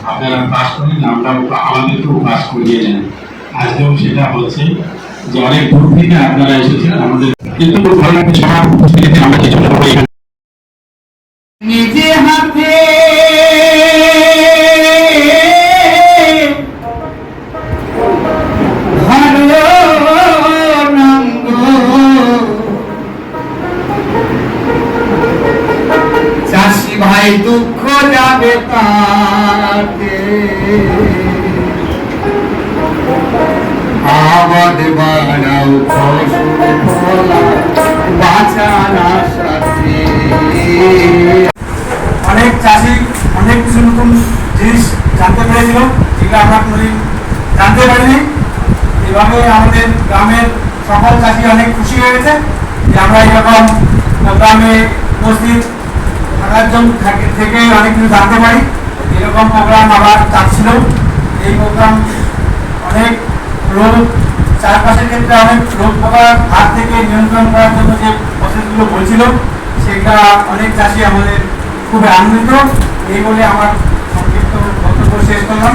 আপনারা পাস করেন, আমরা আমাদেরকেও পাস করিয়ে নেন। আজকেও সেটা হচ্ছে যে অনেক দূর থেকে আপনারা এসেছেন আমাদের, কিন্তু খুব ভালো লাগছে সবার উপস্থিতিতে আমরা কিছু সবাই নিজে হাতে চাষি ভাই দুঃখ যাবে তাকে আবাদ বাড়াও ফসল ফলা বাঁচান আশাতে। অনেক চাষি অনেক কিছু নতুন জিনিস জানতে পেরেছিল যেগুলো আমরা কোনোদিন জানতে পারিনি। এভাবে আমাদের গ্রামের সকল চাষি অনেক খুশি হয়ে গেছে যে আমরা এরকম গ্রামে উপস্থিত থাকার জন্য থেকে অনেক কিছু জানতে পারি। এরকম প্রোগ্রাম আবার চাচ্ছিল। এই প্রোগ্রাম অনেক রোগ চারপাশের ক্ষেত্রে অনেক রোগ পোকার হাত থেকে নিয়ন্ত্রণ করার জন্য যে প্রসেসগুলো বলছিল সেটা অনেক চাষি আমাদের খুব আনন্দিত। এই বলে আমার সংক্ষিপ্ত বক্তব্য শেষ করলাম।